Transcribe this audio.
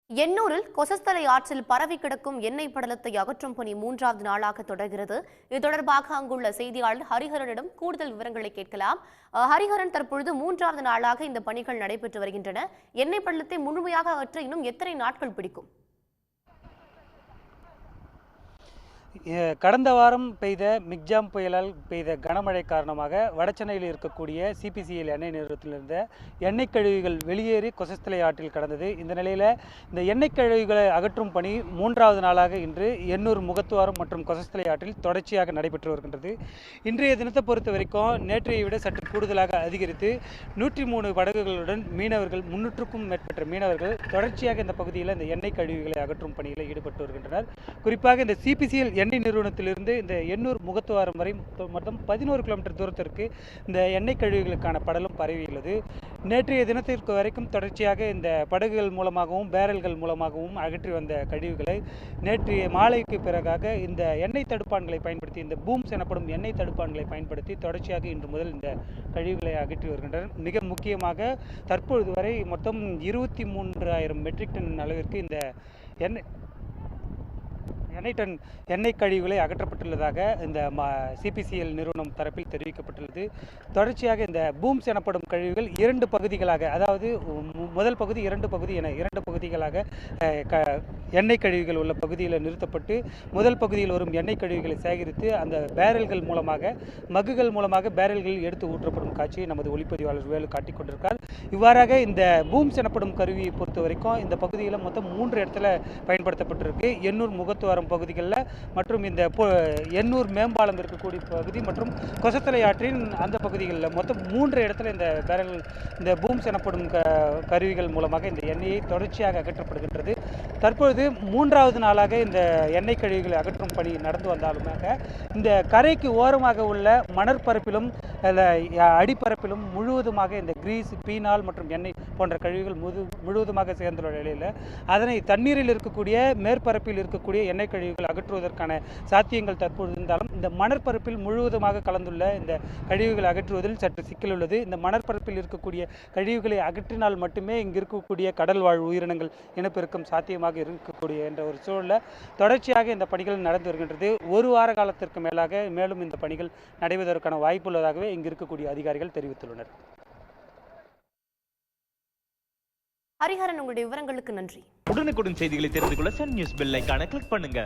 எண்ணூரில் கொசஸ்தலை ஆற்றில் பரவி கிடக்கும் எண்ணெய் படலத்தை அகற்றும் பணி 3வது நாளாக தொடர்கிறது. இது தொடர்பாக அங்குள்ள செய்தியாளர் ஹரிஹரனிடம் கூடுதல் விவரங்களை கேட்கலாம். ஹரிஹரன், தற்பொழுது 3வது நாளாக இந்த பணிகள் நடைபெற்று வருகின்றன. எண்ணெய் படலத்தை முழுமையாக அகற்ற இன்னும் எத்தனை நாட்கள் பிடிக்கும்? கடந்த வாரம் பெய்த மிக்ஜாம் புயலால் பெய்த கனமழை காரணமாக வடசென்னையில் இருக்கக்கூடிய சிபிசிஎல் எண்ணெய் நிறுவனத்திலிருந்த எண்ணெய் கழிவுகள் வெளியேறி கொசஸ்தலை ஆற்றில் கடந்தது. இந்த நிலையில் இந்த எண்ணெய் கழிவுகளை அகற்றும் பணி 3வது நாளாக இன்று எண்ணூர் முகத்துவாரம் மற்றும் கொசஸ்தலை ஆற்றில் தொடர்ச்சியாக நடைபெற்று வருகின்றது. இன்றைய தினத்தை பொறுத்த வரைக்கும் நேற்றையை விட சற்று கூடுதலாக அதிகரித்து 103 படகுகளுடன் மீனவர்கள் 300க்கும் மேற்பட்ட மீனவர்கள் தொடர்ச்சியாக இந்த பகுதியில் இந்த எண்ணெய் கழிவுகளை அகற்றும் பணியில் ஈடுபட்டு வருகின்றனர். குறிப்பாக இந்த சிபிசிஎல் எண்ணெய் நிறுவனத்திலிருந்து இந்த எண்ணூர் முகத்துவாரம் வரை மொத்தம் 11 கிலோமீட்டர் தூரத்திற்கு இந்த எண்ணெய் கழிவுகளுக்கான படலம் பரவியுள்ளது. நேற்றைய தினத்திற்கு வரைக்கும் தொடர்ச்சியாக இந்த படகுகள் மூலமாகவும் பேரல்கள் மூலமாகவும் அகற்றி வந்த கழிவுகளை நேற்றைய மாலைக்கு பிறகாக இந்த எண்ணெய் தடுப்பான்களை பயன்படுத்தி, இந்த பூம்ஸ் எனப்படும் எண்ணெய் தடுப்பான்களை பயன்படுத்தி தொடர்ச்சியாக இன்று முதல் இந்த கழிவுகளை அகற்றி வருகின்றனர். மிக முக்கியமாக தற்பொழுது வரை மொத்தம் 23,000 மெட்ரிக் டன் அளவிற்கு இந்த எண்ணெய் கழிவுகளை அகற்றப்பட்டுள்ளதாக இந்த சிபிசிஎல் நிறுவனம் தரப்பில் தெரிவிக்கப்பட்டுள்ளது. தொடர்ச்சியாக இந்த பூம்ஸ் எனப்படும் கழிவுகள் 2 பகுதிகளாக, அதாவது முதல் பகுதி 2 பகுதி என 2 பகுதிகளாக எண்ணெய் கழிவுகள் உள்ள பகுதியில் நிறுத்தப்பட்டு முதல் பகுதியில் வரும் எண்ணெய் கழிவுகளை சேகரித்து அந்த பேரல்கள் மூலமாக, மகுகள் மூலமாக பேரல்களில் எடுத்து ஊற்றப்படும் காட்சியை நமது ஒளிப்பதிவாளர் வேலு காட்டிக் கொண்டிருக்கார். இவ்வாறாக இந்த பூம்ஸ் எனப்படும் கருவியை பொறுத்த வரைக்கும் இந்த பகுதியில் மொத்தம் 3 இடத்துல பயன்படுத்தப்பட்டிருக்கு. எண்ணூர் முகத்துவாரம் பகுதிகளில் மற்றும் இந்த எண்ணூர் மேம்பாலம் இருக்கக்கூடிய பகுதி மற்றும் கொசஸ்தலை ஆற்றின் அந்த பகுதிகளில் மொத்தம் 3 இடத்துல இந்த பூம்ஸ் எனப்படும் கருவிகள் மூலமாக இந்த எண்ணெயை தொடர்ச்சியாக அகற்றப்படுகின்றது. தற்பொழுது 3வது நாளாக இந்த எண்ணெய் கழிவுகளை அகற்றும் பணி நடந்து வந்தாலுமாக இந்த கரைக்கு ஓரமாக உள்ள மணற்பரப்பிலும் அடிப்பரப்பிலும் முழுவதுமாக இந்த கிரீஸ், பீனால் மற்றும் எண்ணெய் போன்ற கழிவுகள் முழுவதுமாக சேர்ந்துள்ள நிலையில் அதனை தண்ணீரில் இருக்கக்கூடிய மேற்பரப்பில் இருக்கக்கூடிய எண்ணெய் கழிவுகள் அகற்றுவதற்கான சாத்தியங்கள் தற்போது இருந்தாலும் இந்த மணற்பரப்பில் முழுவதுமாக கலந்துள்ள இந்த கழிவுகளை அகற்றுவதில் சற்று சிக்கல் உள்ளது. இந்த மணற்பரப்பில் இருக்கக்கூடிய கழிவுகளை அகற்றினால் மட்டுமே இங்கு இருக்கக்கூடிய கடல் வாழ் உயிரினங்கள் இனப்பெருக்கம் சாத்தியமாக இருக்கக்கூடிய என்ற ஒரு சூழலில் தொடர்ச்சியாக இந்த பணிகள் நடந்து வருகின்றது. 1 வார காலத்திற்கு மேலாக மேலும் இந்த பணிகள் நடைபெறுவதற்கான வாய்ப்புள்ளதாகவே இங்கு இருக்கக்கூடிய அதிகாரிகள் தெரிவித்துள்ளனர். ஹரிஹரன், உங்களுடைய விவரங்களுக்கு நன்றி. உடனுக்குடன் செய்திகளை தெரிந்து கொள்ள சன் நியூஸ் பெல் ஐகானை கிளிக் பண்ணுங்க.